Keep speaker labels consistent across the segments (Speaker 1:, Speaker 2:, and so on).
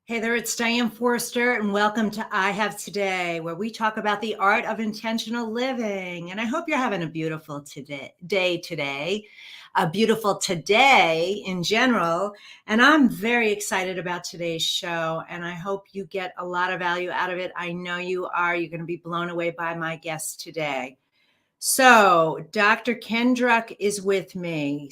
Speaker 1: Hey there, it's Diane Forster, and welcome to I Have Today, where we talk about the art of intentional living. And I hope you're having a beautiful day today, a beautiful today in general. And I'm very excited about today's show, and I hope you get a lot of value out of it. I know you are. You're going to be blown away by my guest today. So, Dr. Ken Druck is with me.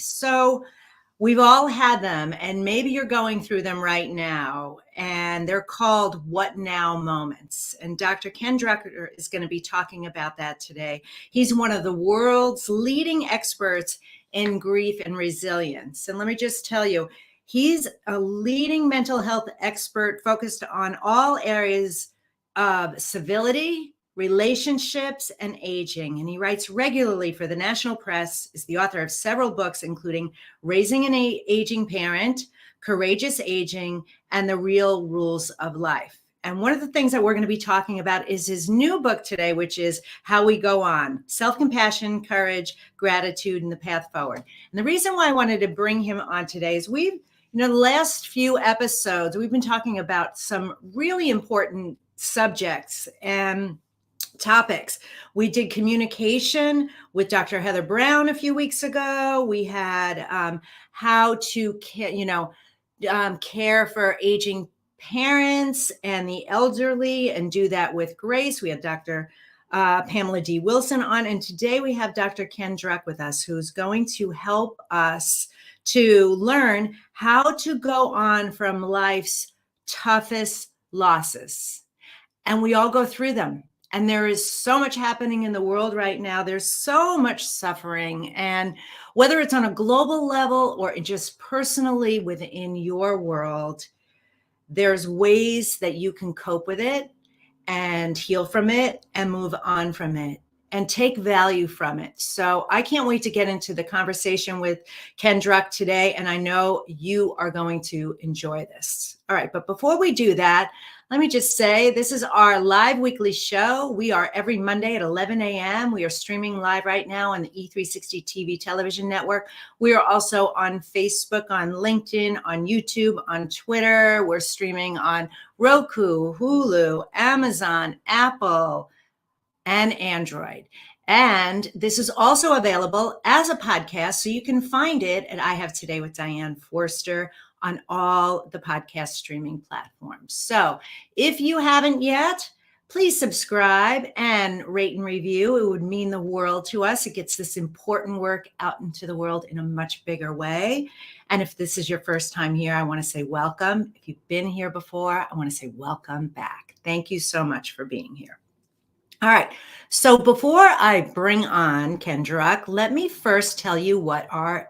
Speaker 1: We've all had them, and maybe you're going through them right now, and they're called what now moments. And Dr. Ken Druck is going to be talking about that today. He's one of the world's leading experts in grief and resilience. And let me just tell you, he's a leading mental health expert focused on all areas of civility, relationships, and aging. And he writes regularly for the national press, is the author of several books, including Raising an Aging Parent, Courageous Aging, and The Real Rules of Life. And one of the things that we're going to be talking about is his new book today, which is How We Go On, Self-Compassion, Courage, Gratitude, and the Path Forward. And the reason why I wanted to bring him on today is the last few episodes, we've been talking about some really important subjects and topics. We did communication with Dr. Heather Brown a few weeks ago. We had how to care for aging parents and the elderly and do that with grace. We had Dr. Pamela D. Wilson on, and today we have Dr. Ken Druck with us, who's going to help us to learn how to go on from life's toughest losses. And we all go through them. And there is so much happening in the world right now. There's so much suffering. And whether it's on a global level or just personally within your world, there's ways that you can cope with it and heal from it and move on from it and take value from it. So I can't wait to get into the conversation with Ken Druck today. And I know you are going to enjoy this. All right. But before we do that, let me just say, this is our live weekly show. We are every Monday at 11 a.m. We are streaming live right now on the E360 TV television network. We are also on Facebook, on LinkedIn, on YouTube, on Twitter. We're streaming on Roku, Hulu, Amazon, Apple, and Android. And this is also available as a podcast, so you can find it at I Have Today with Diane Forster on all the podcast streaming platforms. So if you haven't yet, please subscribe and rate and review. It would mean the world to us. It gets this important work out into the world in a much bigger way. And if this is your first time here, I want to say welcome. If you've been here before, I want to say welcome back. Thank you so much for being here. All right. So before I bring on Ken Druck, let me first tell you what our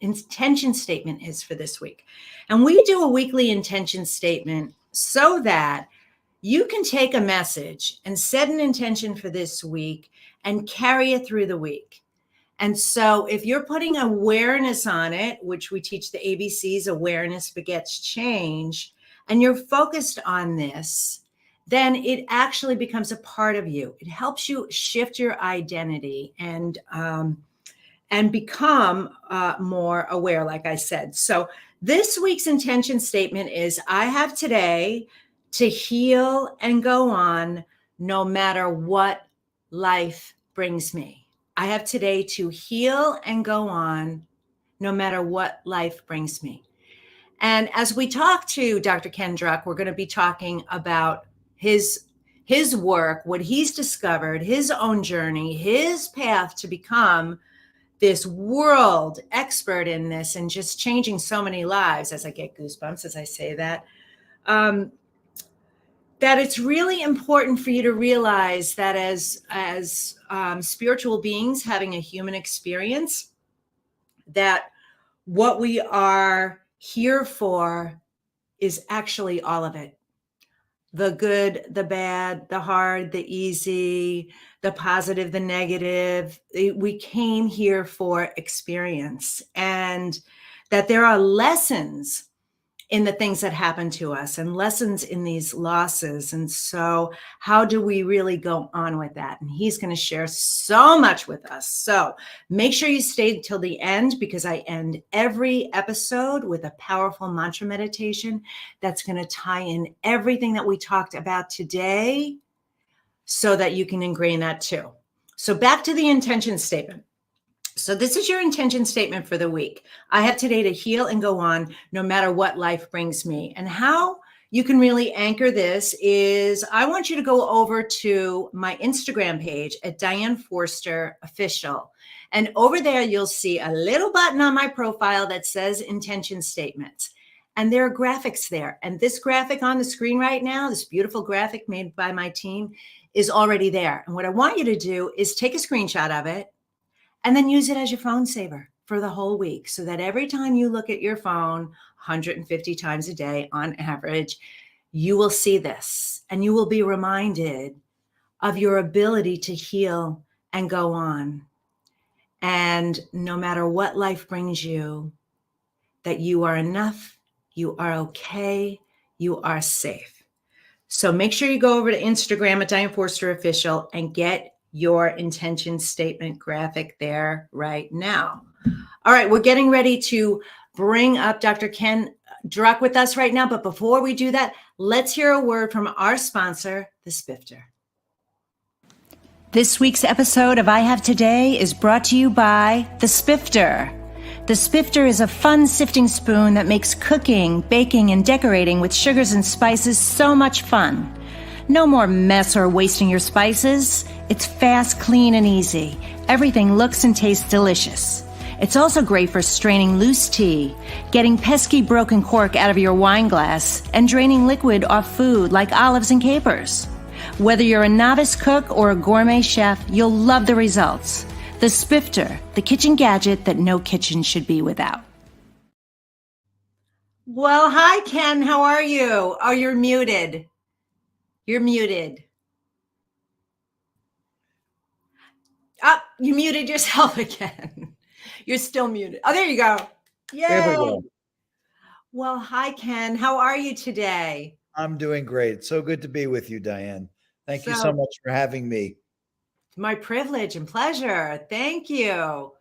Speaker 1: intention statement is for this week. And we do a weekly intention statement so that you can take a message and set an intention for this week and carry it through the week. And so if you're putting awareness on it, which we teach the ABCs, awareness begets change, and you're focused on this, then it actually becomes a part of you. It helps you shift your identity and become more aware, like I said. So this week's intention statement is, I have today to heal and go on no matter what life brings me. I have today to heal and go on no matter what life brings me. And as we talk to Dr. Ken Druck, we're going to be talking about his work, what he's discovered, his own journey, his path to become this world expert in this and just changing so many lives, as I get goosebumps as I say that, that it's really important for you to realize that as spiritual beings having a human experience, that what we are here for is actually all of it. The good, the bad, the hard, the easy, the positive, the negative. We came here for experience, and that there are lessons in the things that happen to us and lessons in these losses. And so how do we really go on with that? And he's going to share so much with us. So make sure you stay till the end, because I end every episode with a powerful mantra meditation that's going to tie in everything that we talked about today so that you can ingrain that too. So back to the intention statement. So this is your intention statement for the week. I have today to heal and go on no matter what life brings me. And how you can really anchor this is I want you to go over to my Instagram page at Diane Forster Official. And over there, you'll see a little button on my profile that says intention statements. And there are graphics there. And this graphic on the screen right now, this beautiful graphic made by my team, is already there. And what I want you to do is take a screenshot of it and then use it as your phone saver for the whole week, so that every time you look at your phone 150 times a day on average, you will see this and you will be reminded of your ability to heal and go on. And no matter what life brings you, that you are enough, you are okay, you are safe. So make sure you go over to Instagram at Diane Forster Official and get your intention statement graphic there right now. All right, we're getting ready to bring up Dr. Ken Druck with us right now. But before we do that, let's hear a word from our sponsor, the Spifter. This week's episode of I Have Today is brought to you by the Spifter. The Spifter is a fun sifting spoon that makes cooking, baking, and decorating with sugars and spices so much fun. No more mess or wasting your spices. It's fast, clean, and easy. Everything looks and tastes delicious. It's also great for straining loose tea, getting pesky broken cork out of your wine glass, and draining liquid off food like olives and capers. Whether you're a novice cook or a gourmet chef, you'll love the results. The Spifter, the kitchen gadget that no kitchen should be without. Well, hi, Ken. How are you? Oh, you're muted. You're muted. Oh, you muted yourself again. You're still muted. Oh, there you go. Yay.
Speaker 2: There we go.
Speaker 1: Well, hi, Ken. How are you today?
Speaker 2: I'm doing great. So good to be with you, Diane. Thank you so much for having me.
Speaker 1: My privilege and pleasure. Thank you.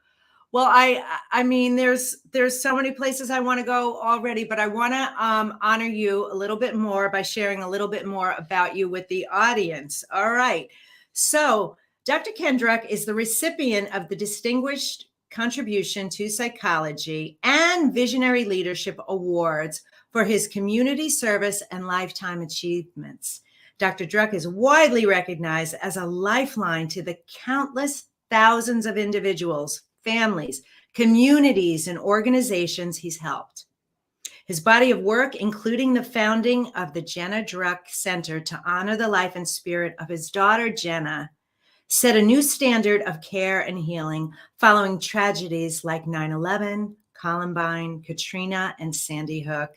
Speaker 1: Well, I mean, there's so many places I want to go already, but I want to honor you a little bit more by sharing a little bit more about you with the audience. All right. So Dr. Ken Druck is the recipient of the Distinguished Contribution to Psychology and Visionary Leadership Awards for his community service and lifetime achievements. Dr. Druck is widely recognized as a lifeline to the countless thousands of individuals, families, communities, and organizations he's helped. His body of work, including the founding of the Jenna Druck Center to honor the life and spirit of his daughter, Jenna, set a new standard of care and healing following tragedies like 9/11, Columbine, Katrina and Sandy Hook,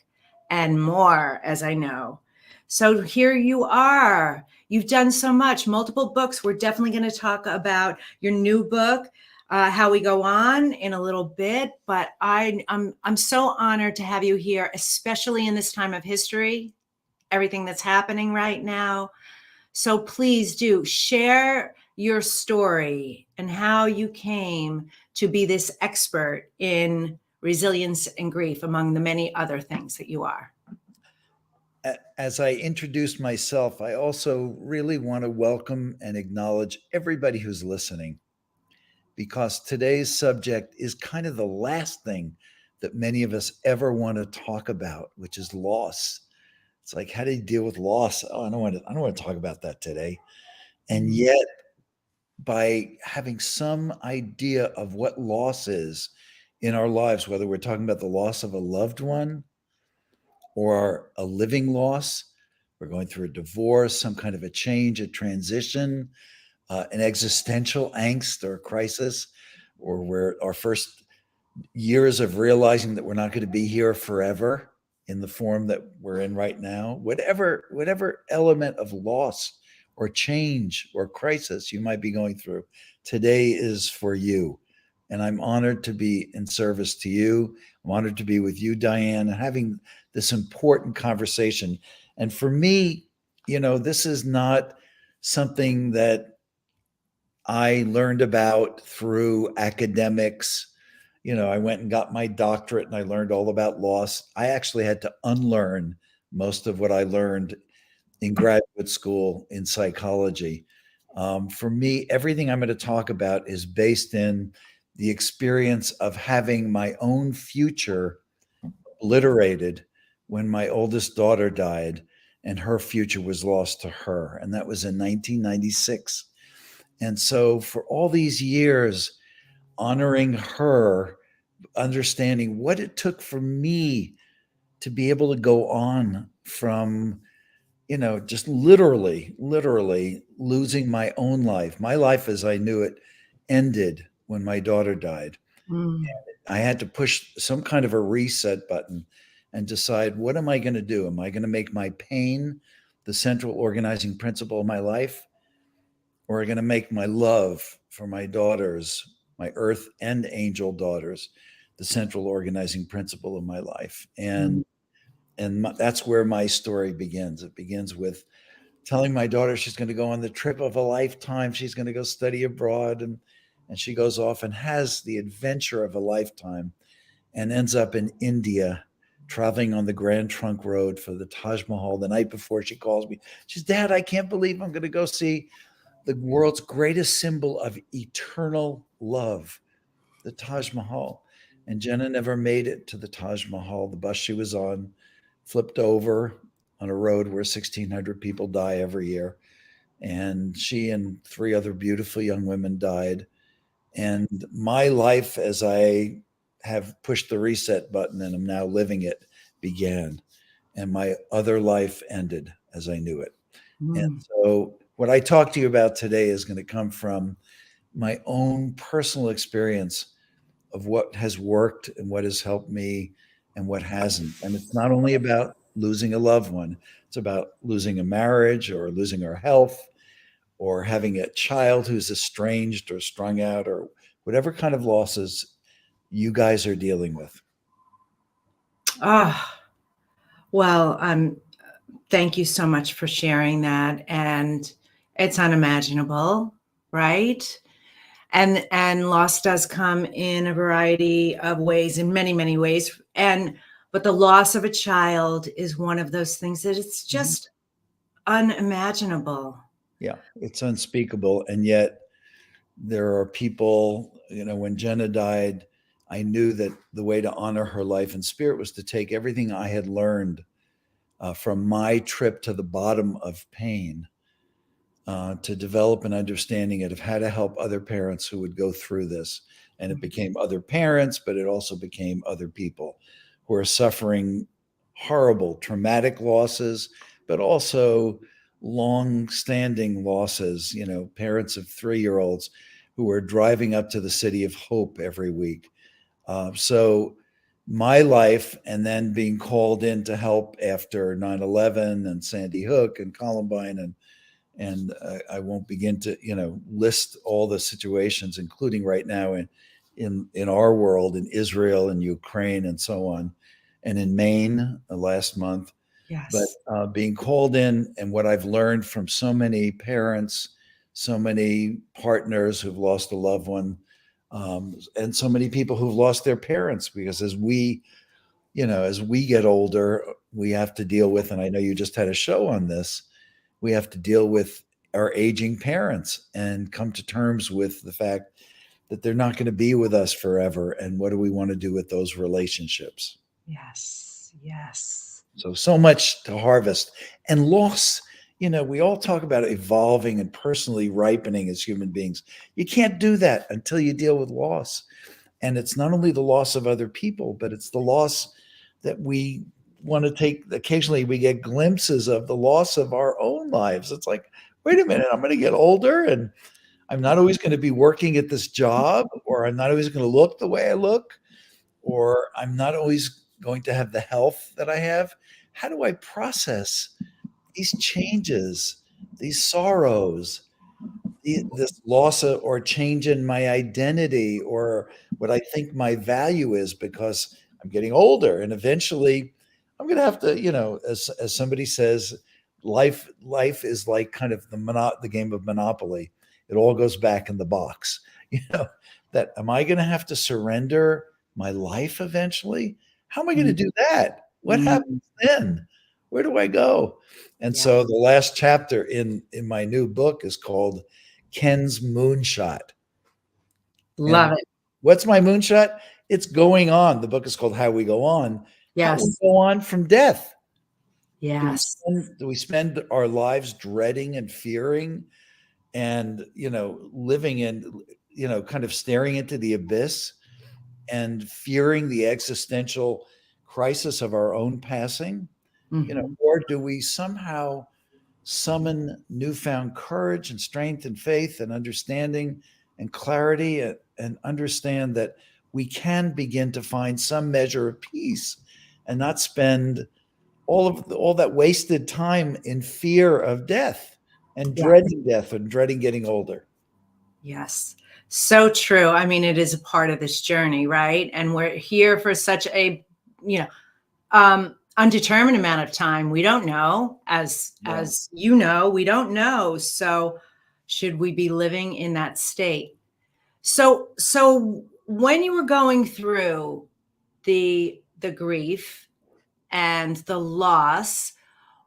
Speaker 1: and more, as I know. So here you are. You've done so much, multiple books. We're definitely going to talk about your new book, How We Go On, in a little bit. But I'm so honored to have you here, especially in this time of history, everything that's happening right now. So please do share your story and how you came to be this expert in resilience and grief, among the many other things that you are.
Speaker 2: As I introduce myself, I also really want to welcome and acknowledge everybody who's listening, because today's subject is kind of the last thing that many of us ever want to talk about, which is loss. It's like, how do you deal with loss? Oh, I don't want to talk about that today. And yet, by having some idea of what loss is in our lives, whether we're talking about the loss of a loved one or a living loss, we're going through a divorce, some kind of a change, a transition, an existential angst or crisis, or we're our first years of realizing that we're not going to be here forever in the form that we're in right now, whatever element of loss or change or crisis you might be going through, today is for you. And I'm honored to be in service to you. I'm honored to be with you, Diane, and having this important conversation. And for me, this is not something that I learned about through academics. I went and got my doctorate and I learned all about loss. I actually had to unlearn most of what I learned in graduate school in psychology. For me, everything I'm going to talk about is based in the experience of having my own future obliterated when my oldest daughter died and her future was lost to her. And that was in 1996. And so, for all these years, honoring her, understanding what it took for me to be able to go on from just literally losing my own life. My life as I knew it ended when my daughter died.
Speaker 1: Mm.
Speaker 2: I had to push some kind of a reset button and decide, what am I going to do? Am I going to make my pain the central organizing principle of my life? Or am I going to make my love for my daughters, my earth and angel daughters, the central organizing principle of my life?
Speaker 1: Mm.
Speaker 2: And that's where my story begins. It begins with telling my daughter she's going to go on the trip of a lifetime. She's going to go study abroad, and she goes off and has the adventure of a lifetime and ends up in India, traveling on the Grand Trunk Road for the Taj Mahal. The night before, she calls me. She's, Dad, I can't believe I'm going to go see the world's greatest symbol of eternal love, the Taj Mahal. And Jenna never made it to the Taj Mahal. The bus she was on flipped over on a road where 1,600 people die every year. And she and three other beautiful young women died. And my life, as I have pushed the reset button and am now living it, began. And my other life ended as I knew it. And
Speaker 1: Mm.
Speaker 2: so, what I talk to you about today is going to come from my own personal experience of what has worked and what has helped me and what hasn't. And it's not only about losing a loved one, it's about losing a marriage or losing our health or having a child who's estranged or strung out or whatever kind of losses you guys are dealing with.
Speaker 1: Ah, well, thank you so much for sharing that. And it's unimaginable, right? And loss does come in a variety of ways, in many, many ways. But the loss of a child is one of those things that it's
Speaker 2: Mhm.
Speaker 1: just unimaginable.
Speaker 2: Yeah, it's unspeakable. And yet, there are people, when Jenna died, I knew that the way to honor her life and spirit was to take everything I had learned from my trip to the bottom of pain to develop an understanding of how to help other parents who would go through this. And it became other parents, but it also became other people who are suffering horrible, traumatic losses, but also long standing losses. Parents of 3 year olds who are driving up to the City of Hope every week. So, my life, and then being called in to help after 9/11 and Sandy Hook and Columbine and I won't begin to list all the situations, including right now in our world, in Israel and Ukraine and so on, and in Maine last month. But
Speaker 1: Yes.
Speaker 2: being called in, and what I've learned from so many parents, so many partners who've lost a loved one, and so many people who've lost their parents, because as we get older, we have to deal with, and I know you just had a show on this, we have to deal with our aging parents and come to terms with the fact that they're not going to be with us forever. And what do we want to do with those relationships?
Speaker 1: Yes. Yes.
Speaker 2: So much to harvest and loss. We all talk about evolving and personally ripening as human beings. You can't do that until you deal with loss. And it's not only the loss of other people, but it's the loss that we want to take. Occasionally, we get glimpses of the loss of our own lives. It's like, wait a minute, I'm going to get older and I'm not always going to be working at this job, or I'm not always going to look the way I look, or I'm not always going to have the health that I have. How do I process these changes, these sorrows? this loss or change in my identity or what I think my value is because I'm getting older and eventually I'm going to have to, as somebody says, life is like kind of the game of Monopoly. It all goes back in the box. You know, that am I going to have to surrender my life eventually? How am I going to do that? What
Speaker 1: Mm,
Speaker 2: happens then? Where do I go? And
Speaker 1: yeah.
Speaker 2: so the last chapter in my new book is called Ken's Moonshot.
Speaker 1: Love
Speaker 2: And
Speaker 1: it.
Speaker 2: what's my moonshot? It's going on. The book is called How We Go On. How we
Speaker 1: Yes.
Speaker 2: go on from death.
Speaker 1: Yes.
Speaker 2: Do we spend our lives dreading and fearing and, living in, kind of staring into the abyss and fearing the existential crisis of our own passing?
Speaker 1: Mhm.
Speaker 2: Or do we somehow summon newfound courage and strength and faith and understanding and clarity and understand that we can begin to find some measure of peace and not spend all that wasted time in fear of death and
Speaker 1: Yeah.
Speaker 2: dreading death and dreading getting older.
Speaker 1: Yes. So true. I mean, it is a part of this journey, right? And we're here for such a, you know, undetermined amount of time. We don't know,
Speaker 2: Yeah.
Speaker 1: as we don't know. So should we be living in that state? So when you were going through the grief and the loss,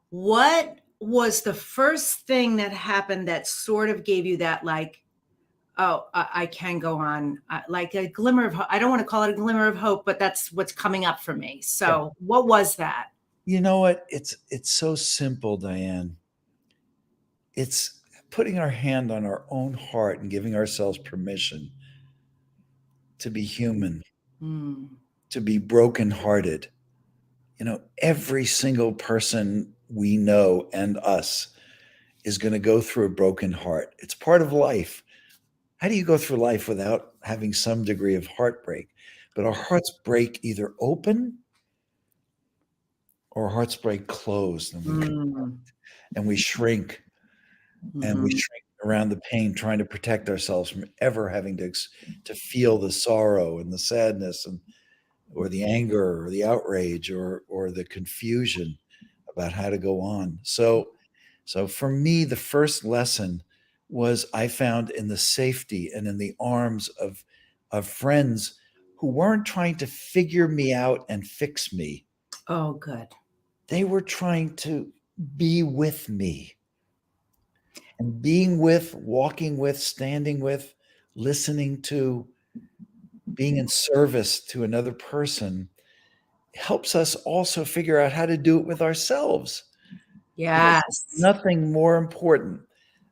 Speaker 1: what was the first thing that happened that sort of gave you that, like, oh, I can go on, like a glimmer of hope? I don't want to call it a glimmer of hope, but that's what's coming up for me.
Speaker 2: Yeah.
Speaker 1: So what was that?
Speaker 2: You know what? It's so simple, Diane. It's putting our hand on our own heart and giving ourselves permission to be human,
Speaker 1: Mm.
Speaker 2: to be brokenhearted. Every single person we know and us is going to go through a broken heart. It's part of life. How do you go through life without having some degree of heartbreak? But our hearts break either open or our hearts break closed
Speaker 1: Mm.
Speaker 2: and we shrink and we
Speaker 1: Mhm.
Speaker 2: shrink around the pain, trying to protect ourselves from ever having to feel the sorrow and the sadness and or the anger or the outrage or the confusion about how to go on. So for me, the first lesson was I found in the safety and in the arms of friends who weren't trying to figure me out and fix me.
Speaker 1: Oh, good.
Speaker 2: They were trying to be with me and being with, walking with, standing with, listening to, being in service to another person helps us also figure out how to do it with ourselves.
Speaker 1: Yes.
Speaker 2: Nothing more important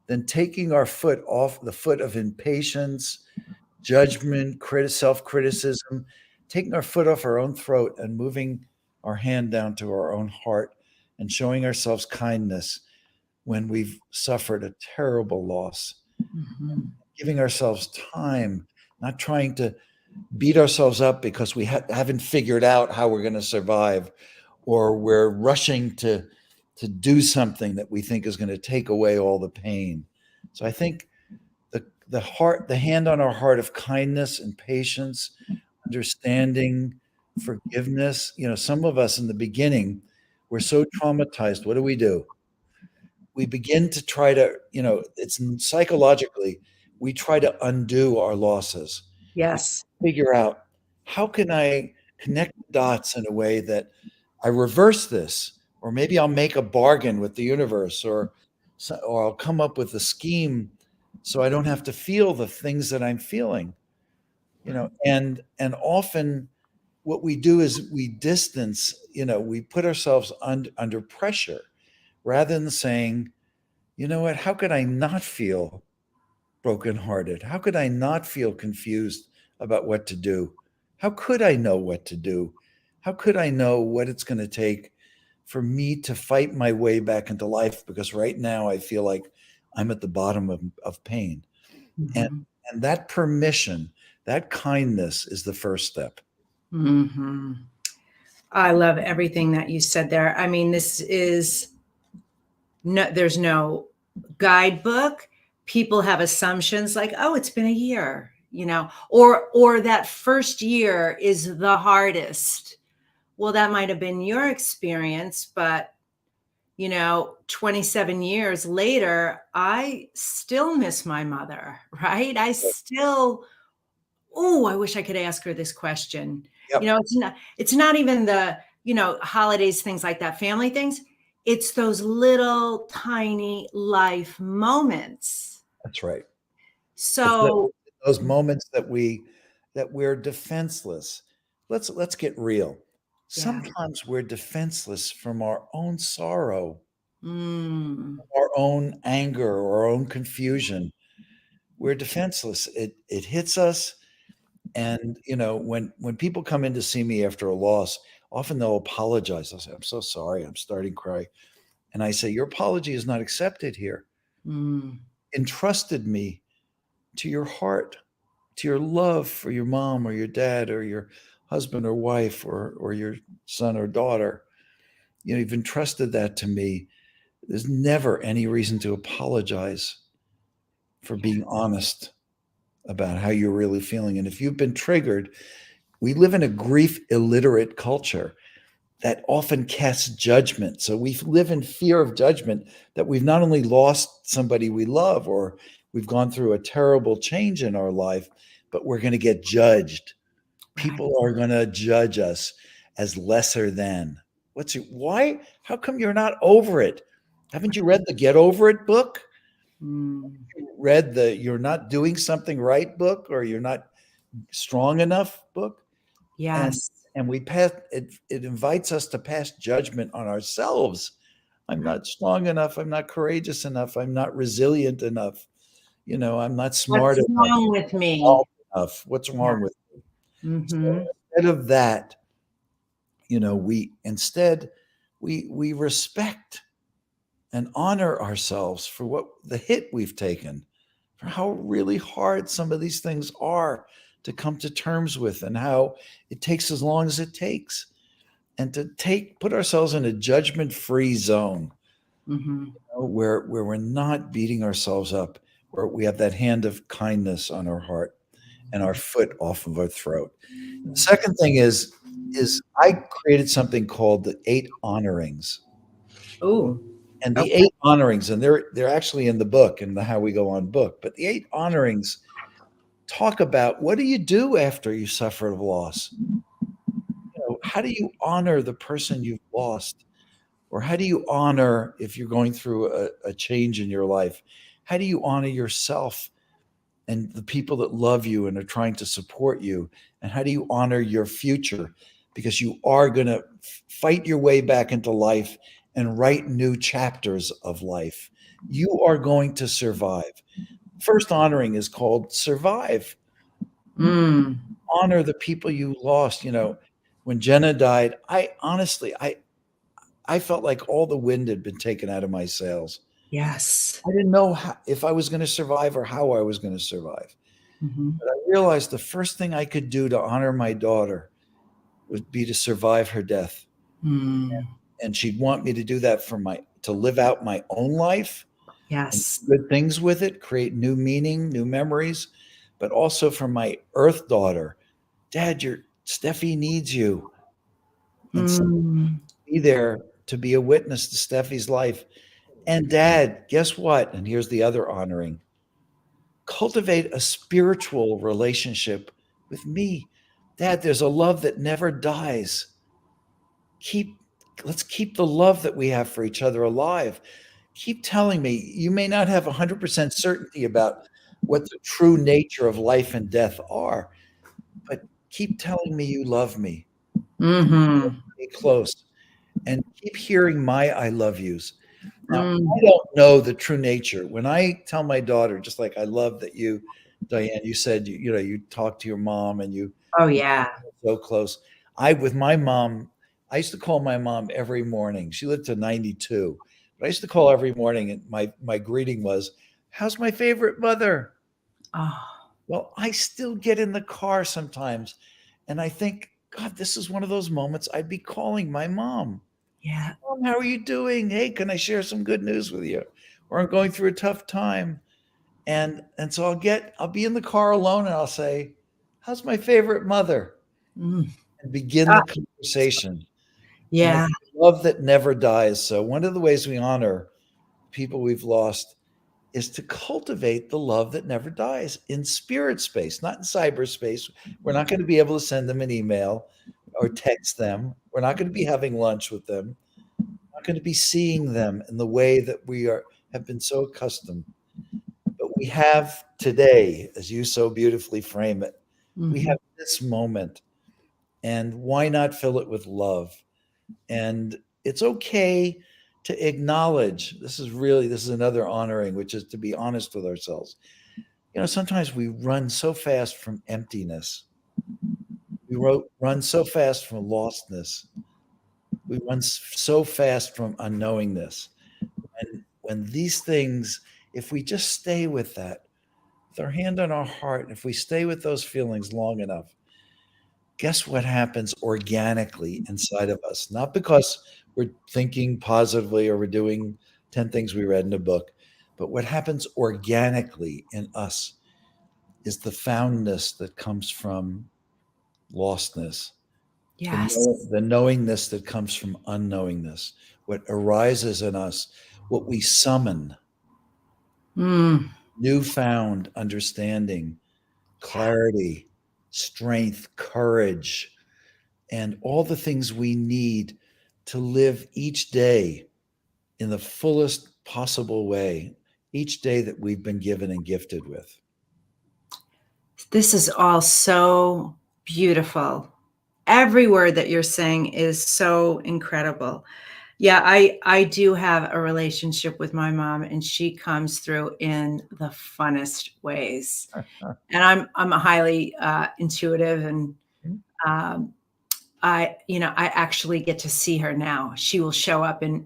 Speaker 2: than taking our foot off the foot of impatience, judgment, self-criticism, taking our foot off our own throat and moving our hand down to our own heart and showing ourselves kindness when we've suffered a terrible loss,
Speaker 1: Mhm.
Speaker 2: giving ourselves time, not trying to beat ourselves up because we haven't figured out how we're going to survive, or we're rushing to do something that we think is going to take away all the pain. So I think the hand on our heart of kindness and patience, understanding, forgiveness. Some of us in the beginning we're so traumatized. What do? We begin to try to, it's psychologically, we try to undo our losses.
Speaker 1: Yes.
Speaker 2: Figure out how can I connect the dots in a way that I reverse this, or maybe I'll make a bargain with the universe, or I'll come up with a scheme so I don't have to feel the things that I'm feeling. And often what we do is we distance, we put ourselves under pressure rather than saying, you know what, how could I not feel brokenhearted? How could I not feel confused about what to do? How could I know what to do? How could I know what it's going to take for me to fight my way back into life? Because right now I feel like I'm at the bottom of pain. And,
Speaker 1: Mhm.
Speaker 2: and that permission, that kindness is the first step.
Speaker 1: Mhm. I love everything that you said there. I mean, this is no, there's no guidebook. people have assumptions like, oh, it's been a year, or that first year is the hardest. Well, that might have been your experience, but 27 years later, I still miss my mother, right? I wish I could ask her this question.
Speaker 2: Yep.
Speaker 1: It's not even the, holidays, things like that, family things. It's those little tiny life moments.
Speaker 2: That's right.
Speaker 1: So,
Speaker 2: Those moments that we're defenseless. Let's get real.
Speaker 1: yeah.
Speaker 2: Sometimes we're defenseless from our own sorrow,
Speaker 1: Mm,
Speaker 2: our own anger, or our own confusion. We're defenseless. It hits us. And when people come in to see me after a loss, often they'll apologize. They'll say, "I'm so sorry. I'm starting to cry." And I say, "Your apology is not accepted here.
Speaker 1: mm,
Speaker 2: Entrusted me to your heart, to your love for your mom or your dad or your husband or wife or your son or daughter. You've entrusted that to me. There's never any reason to apologize for being honest about how you're really feeling. And if you've been triggered, we live in a grief illiterate culture that often casts judgment. So we live in fear of judgment that we've not only lost somebody we love or we've gone through a terrible change in our life, but we're going to get judged.
Speaker 1: right.
Speaker 2: People are going to judge us as lesser than. Why? How come you're not over it? Haven't you read the Get Over It book?
Speaker 1: Mm,
Speaker 2: Read the You're Not Doing Something Right book, or You're Not Strong Enough book? And
Speaker 1: yes.
Speaker 2: and we pass it. It invites us to pass judgment on ourselves. I'm not strong enough. I'm not courageous enough. I'm not resilient enough. I'm not smart
Speaker 1: What's
Speaker 2: enough.
Speaker 1: wrong with me?
Speaker 2: Involved enough. What's
Speaker 1: Yeah.
Speaker 2: wrong with me? So
Speaker 1: Mm-hmm.
Speaker 2: instead of that, we respect and honor ourselves for what the hit we've taken, for how really hard some of these things are to come to terms with, and how it takes as long as it takes, and to put ourselves in a judgment-free zone,
Speaker 1: Mm-hmm.
Speaker 2: where we're not beating ourselves up, where we have that hand of kindness on our heart and our foot off of our throat. The second thing is I created something called the 8 honorings.
Speaker 1: Oh,
Speaker 2: And the
Speaker 1: okay.
Speaker 2: 8 honorings, and they're actually in the book, in the How We Go On book, but the 8 honorings talk about, what do you do after you suffer a loss? How do you honor the person you've lost? Or how do you honor, if you're going through a change in your life, how do you honor yourself and the people that love you and are trying to support you? And how do you honor your future? Because you are going to fight your way back into life and write new chapters of life. You are going to survive. First honoring is called survive.
Speaker 1: Mm,
Speaker 2: Honor the people you lost. When Jenna died, I honestly, I felt like all the wind had been taken out of my sails.
Speaker 1: yes.
Speaker 2: I didn't know if I was going to survive or how I was going to survive.
Speaker 1: Mm-hmm.
Speaker 2: But I realized the first thing I could do to honor my daughter would be to survive her death.
Speaker 1: Mm,
Speaker 2: And she'd want me to do that to live out my own life and
Speaker 1: yes.
Speaker 2: do good things with it, create new meaning, new memories, but also for my earth daughter. Dad, your Steffi needs you. And so
Speaker 1: Mm,
Speaker 2: be there to be a witness to Steffi's life. And Dad, guess what? And here's the other honoring: cultivate a spiritual relationship with me. Dad, there's a love that never dies. Keep Let's keep the love that we have for each other alive. Keep telling me. You may not have 100% certainty about what the true nature of life and death are, but keep telling me you love me.
Speaker 1: mm-hmm.
Speaker 2: Stay close and keep hearing my I love yous. Now, I
Speaker 1: Mm,
Speaker 2: don't know the true nature. When I tell my daughter, just like I love that you, Diane, you said you talk to your mom and
Speaker 1: oh,
Speaker 2: you
Speaker 1: yeah.
Speaker 2: so close. With my mom, I used to call my mom every morning. She lived to 92, but I used to call every morning, and my greeting was, "How's my favorite mother?"
Speaker 1: Oh,
Speaker 2: Well, I still get in the car sometimes, and I think, God, this is one of those moments I'd be calling my mom.
Speaker 1: yeah.
Speaker 2: Mom, how are you doing? Hey, can I share some good news with you? Or I'm going through a tough time. And so I'll be in the car alone and I'll say, how's my favorite mother?
Speaker 1: Mm.
Speaker 2: And begin
Speaker 1: Ah,
Speaker 2: the conversation. And
Speaker 1: yeah.
Speaker 2: it's love that never dies. So one of the ways we honor people we've lost is to cultivate the love that never dies in spirit space, not in cyberspace. We're not going to be able to send them an email or text them. We're not going to be having lunch with them. We're not going to be seeing them in the way that have been so accustomed. But we have today, as you so beautifully frame it, we
Speaker 1: Mhm.
Speaker 2: have this moment. And why not fill it with love? And it's okay to acknowledge this is another honoring, which is to be honest with ourselves. Sometimes we run so fast from emptiness. Run so fast from lostness. We run so fast from unknowingness. And when these things, if we just stay with that, with our hand on our heart, and if we stay with those feelings long enough, guess what happens organically inside of us? Not because we're thinking positively or we're doing 10 things we read in a book, but what happens organically in us is the foundness that comes from lostness,
Speaker 1: Yes.
Speaker 2: the knowingness that comes from unknowingness, what arises in us, what we summon,
Speaker 1: Mm.
Speaker 2: newfound understanding,
Speaker 1: Yeah.
Speaker 2: clarity, strength, courage, and all the things we need to live each day in the fullest possible way, each day that we've been given and gifted with.
Speaker 1: This is all so beautiful. Every word that you're saying is so incredible. Yeah, I do have a relationship with my mom, and she comes through in the funnest ways. And I'm a highly intuitive, and um, I actually get to see her now. She will show up
Speaker 2: Yeah,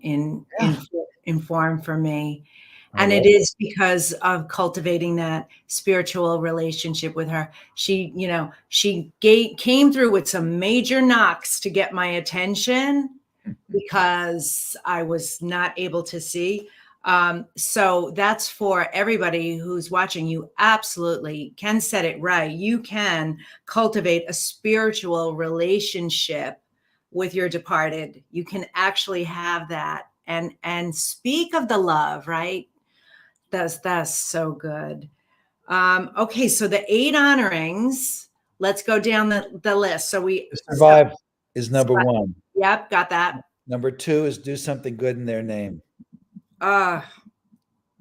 Speaker 1: in form for me,
Speaker 2: I
Speaker 1: and it
Speaker 2: love it.
Speaker 1: is because of cultivating that spiritual relationship with her. She came through with some major knocks to get my attention because I was not able to see. So that's for everybody who's watching. You absolutely can set it right. You can cultivate a spiritual relationship with your departed. You can actually have that and speak of the love, right? That's so good. Okay, so the 8 honorings. Let's go down the list.
Speaker 2: To survive is number one.
Speaker 1: Yep, got that.
Speaker 2: Number two is do something good in their name.
Speaker 1: Uh,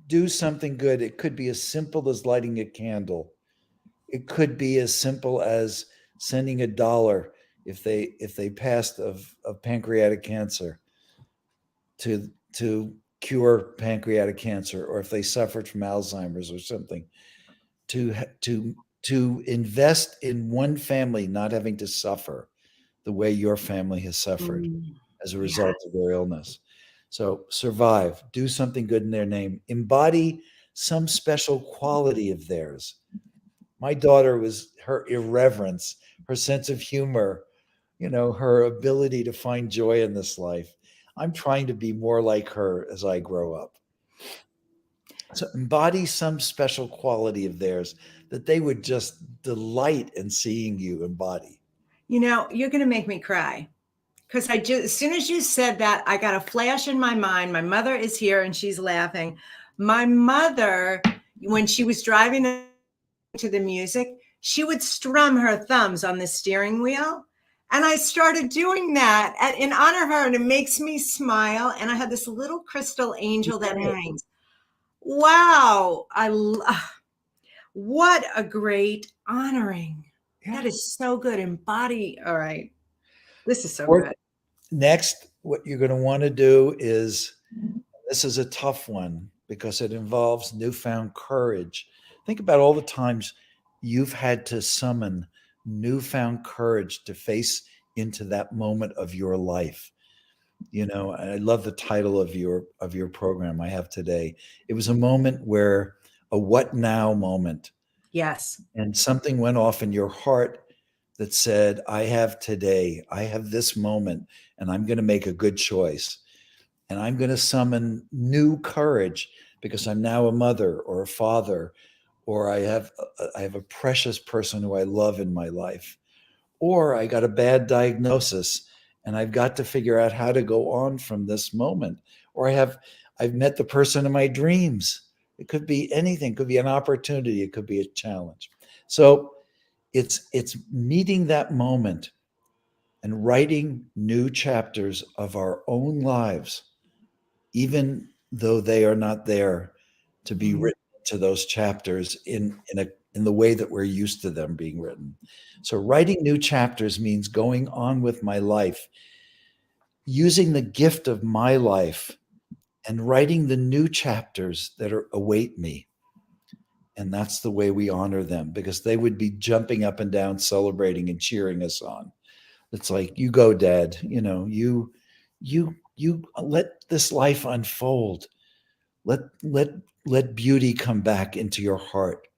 Speaker 2: Do something good. It could be as simple as lighting a candle. It could be as simple as sending $1 if they passed of pancreatic cancer to cure pancreatic cancer, or if they suffered from Alzheimer's or something, to to to invest in one family not having to suffer the way your family has suffered
Speaker 1: mm,
Speaker 2: as a
Speaker 1: yeah.
Speaker 2: result of their illness. So survive, do something good in their name, embody some special quality of theirs. My daughter was her irreverence, her sense of humor, her ability to find joy in this life. I'm trying to be more like her as I grow up. So embody some special quality of theirs that they would just delight in seeing you embody.
Speaker 1: You're going to make me cry because as soon as you said that, I got a flash in my mind. My mother is here and she's laughing. My mother, when she was driving to the music, she would strum her thumbs on the steering wheel. And I started doing that in honor of her, and it makes me smile. And I had this little crystal angel that hangs. Wow. What a great honoring.
Speaker 2: Yeah.
Speaker 1: That is so good. Embody. All right. This is so
Speaker 2: Or
Speaker 1: good.
Speaker 2: next, what you're going to want to do is this is a tough one because it involves newfound courage. Think about all the times you've had to summon newfound courage to face into that moment of your life. I love the title of your program I have today. It was a moment where a what now moment,
Speaker 1: Yes.
Speaker 2: and something went off in your heart that said, I have today, I have this moment, and I'm going to make a good choice. And I'm going to summon new courage because I'm now a mother or a father or I have a precious person who I love in my life, or I got a bad diagnosis and I've got to figure out how to go on from this moment, or I've met the person in my dreams. It could be anything, it could be an opportunity, it could be a challenge. So it's meeting that moment and writing new chapters of our own lives, even though they are not there to be written to those chapters in the way that we're used to them being written. So writing new chapters means going on with my life, using the gift of my life and writing the new chapters that await me. And that's the way we honor them, because they would be jumping up and down, celebrating and cheering us on. It's like, you go, Dad. You let this life unfold. Let beauty come back into your heart.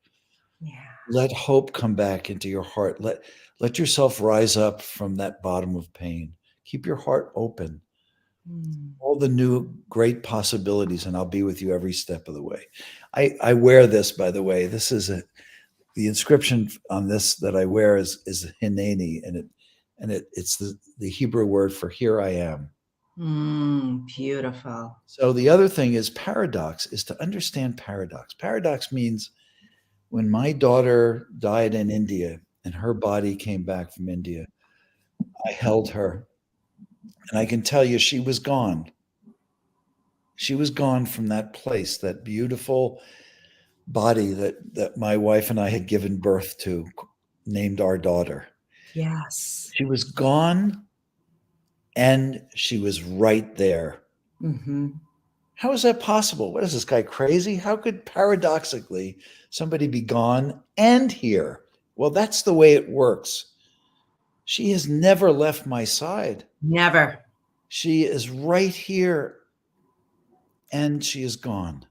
Speaker 1: Yeah.
Speaker 2: Let hope come back into your heart. Let yourself rise up from that bottom of pain. Keep your heart open. All the new great possibilities, and I'll be with you every step of the way. I wear this, by the way. This is the inscription on this that I wear is Hineni, and it's the Hebrew word for here I am.
Speaker 1: Beautiful.
Speaker 2: So the other thing is paradox, is to understand paradox. Paradox means when my daughter died in India and her body came back from India, I held her, and I can tell you she was gone. She was gone from that place, that beautiful body that my wife and I had given birth to, named our daughter.
Speaker 1: Yes.
Speaker 2: She was gone, and she was right there. How is that possible? What is this guy, crazy? How could paradoxically somebody be gone and here? Well, that's the way it works. She has never left my side.
Speaker 1: Never.
Speaker 2: She is right here, and she is gone.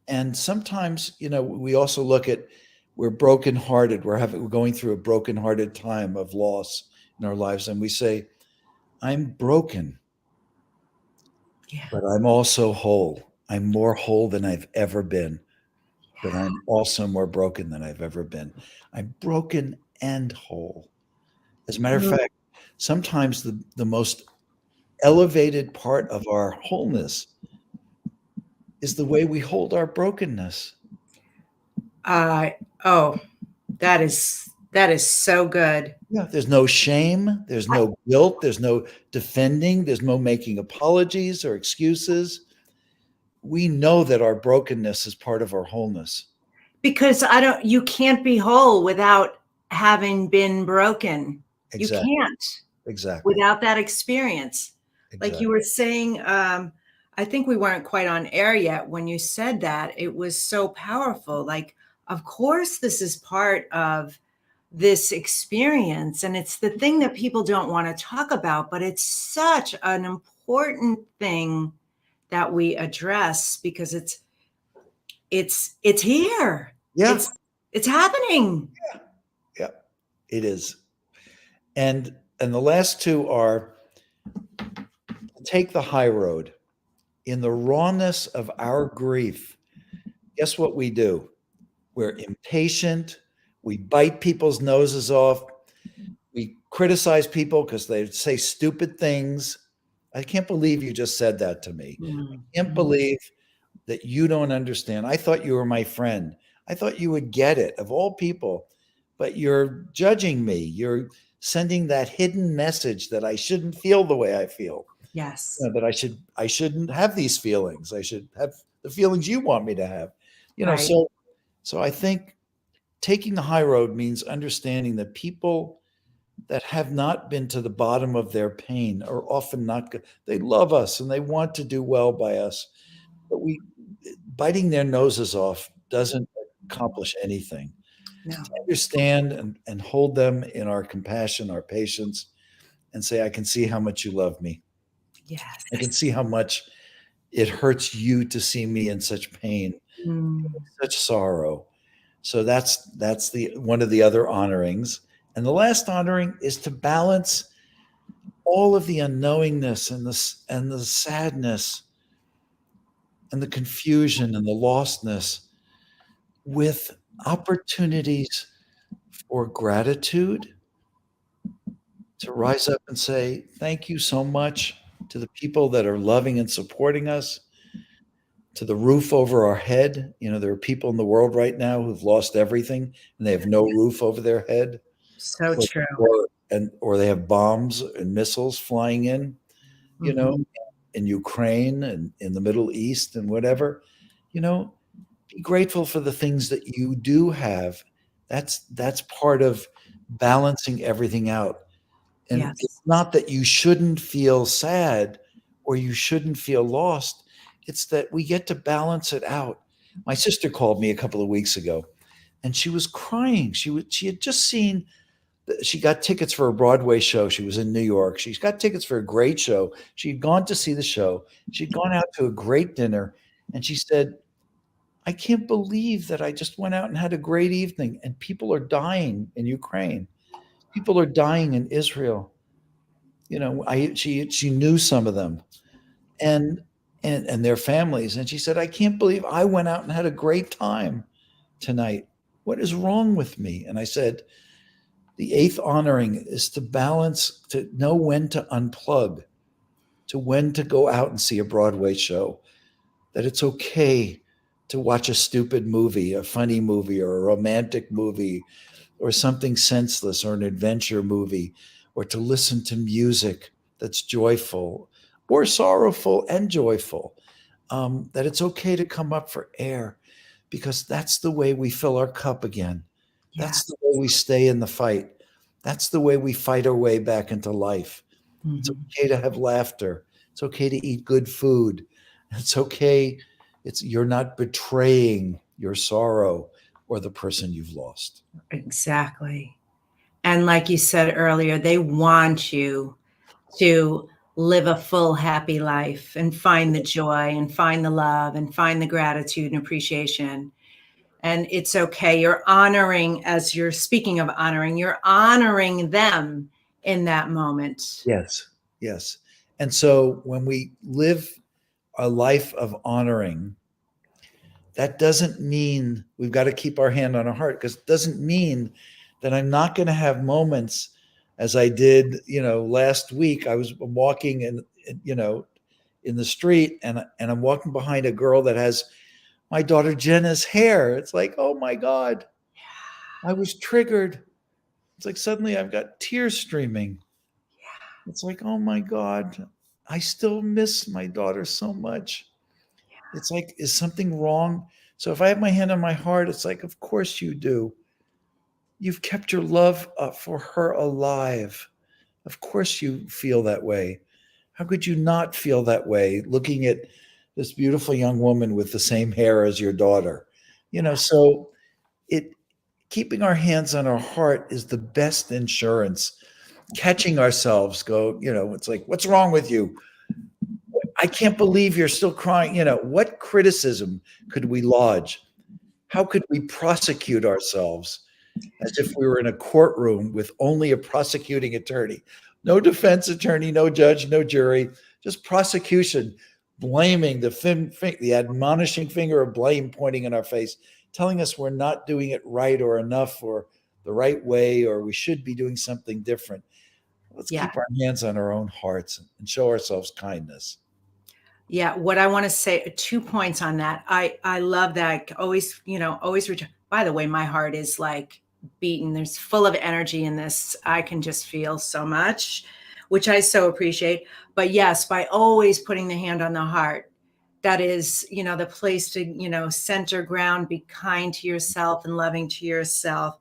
Speaker 2: And sometimes, we also look at, we're brokenhearted. We're going through a brokenhearted time of loss in our lives, and we say, I'm broken, but I'm also whole. I'm more whole than I've ever been, but I'm also more broken than I've ever been. I'm broken and whole. As a matter of fact, sometimes the most elevated part of our wholeness is the way we hold our brokenness.
Speaker 1: That is so good.
Speaker 2: Yeah, there's no shame, there's no guilt, there's no defending, there's no making apologies or excuses. We know that our brokenness is part of our wholeness.
Speaker 1: Because you can't be whole without having been broken.
Speaker 2: Exactly.
Speaker 1: You can't.
Speaker 2: Exactly.
Speaker 1: Without that experience.
Speaker 2: Exactly.
Speaker 1: Like you were saying, I think we weren't quite on air yet when you said that. It was so powerful. Like, of course, this is part of this experience, and it's the thing that people don't want to talk about, but it's such an important thing that we address, because it's here.
Speaker 2: Yeah.
Speaker 1: It's happening.
Speaker 2: Yeah, it is. And the last two are, take the high road. In the rawness of our grief, guess what we do? We're impatient. We bite people's noses off. We criticize people because they say stupid things. I can't believe you just said that to me. I can't believe that you don't understand. I thought you were my friend. I thought you would get it, of all people, but you're judging me. You're sending that hidden message that I shouldn't feel the way I feel.
Speaker 1: Yes.
Speaker 2: That I shouldn't have these feelings. I should have the feelings you want me to have.
Speaker 1: Right.
Speaker 2: So I think taking the high road means understanding that people that have not been to the bottom of their pain are often not good. They love us and they want to do well by us, but biting their noses off doesn't accomplish anything.
Speaker 1: No.
Speaker 2: To understand and hold them in our compassion, our patience, and say, I can see how much you love me.
Speaker 1: Yes.
Speaker 2: I can see how much it hurts you to see me in such pain, such sorrow. So that's one of the other honorings. And the last honoring is to balance all of the unknowingness and the sadness and the confusion and the lostness with opportunities for gratitude, to rise up and say, thank you so much to the people that are loving and supporting us, to the roof over our head. You know, there are people in the world right now who've lost everything and they have no roof over their head,
Speaker 1: So
Speaker 2: or,
Speaker 1: true.
Speaker 2: or they have bombs and missiles flying in, you know,
Speaker 1: Mhm.
Speaker 2: in Ukraine and in the Middle East and whatever. You know, be grateful for the things that you do have. That's part of balancing everything out. And it's
Speaker 1: Yes.
Speaker 2: not that you shouldn't feel sad or you shouldn't feel lost. It's that we get to balance it out. My sister called me a couple of weeks ago and she was crying. She had just seen, she got tickets for a Broadway show. She was in New York. She's got tickets for a great show. She'd gone to see the show. She'd gone out to a great dinner and she said, I can't believe that I just went out and had a great evening and people are dying in Ukraine. People are dying in Israel. You know, she knew some of them and and their families. And she said, I can't believe I went out and had a great time tonight. What is wrong with me? And I said, the eighth honoring is to balance, to know when to unplug, to when to go out and see a Broadway show, that it's okay to watch a stupid movie, a funny movie, or a romantic movie, or something senseless, or an adventure movie, or to listen to music that's joyful or sorrowful and joyful. That it's okay to come up for air because that's the way we fill our cup again.
Speaker 1: Yeah.
Speaker 2: That's the way we stay in the fight. That's the way we fight our way back into life. It's
Speaker 1: Mhm.
Speaker 2: okay to have laughter. It's okay to eat good food. It's okay. You're not betraying your sorrow or the person you've lost.
Speaker 1: Exactly. And like you said earlier, they want you to live a full, happy life and find the joy and find the love and find the gratitude and appreciation. And it's okay. You're honoring, as you're speaking of honoring, you're honoring them in that moment.
Speaker 2: Yes. Yes. And so when we live a life of honoring, that doesn't mean we've got to keep our hand on our heart, because it doesn't mean that I'm not going to have moments as I did, last week. I was walking in the street, and I'm walking behind a girl that has my daughter Jenna's hair. It's like, oh my God, I was triggered. It's like suddenly I've got tears streaming. It's like, oh my God, I still miss my daughter so much. It's like, is something wrong? So if I have my hand on my heart, it's like, of course you do. You've kept your love for her alive. Of course you feel that way. How could you not feel that way looking at this beautiful young woman with the same hair as your daughter? So it keeping our hands on our heart is the best insurance. Catching ourselves go, it's like, what's wrong with you? I can't believe you're still crying. What criticism could we lodge? How could we prosecute ourselves as if we were in a courtroom with only a prosecuting attorney? No defense attorney, no judge, no jury, just prosecution, blaming the admonishing finger of blame pointing in our face, telling us we're not doing it right or enough or the right way, or we should be doing something different. Let's
Speaker 1: Yeah.
Speaker 2: keep our hands on our own hearts and show ourselves kindness.
Speaker 1: Yeah, what I want to say, 2 points on that. I love that. Always, always reach. By the way, my heart is like beating. There's full of energy in this. I can just feel so much, which I so appreciate. But yes, by always putting the hand on the heart, that is, the place to, center ground, be kind to yourself and loving to yourself.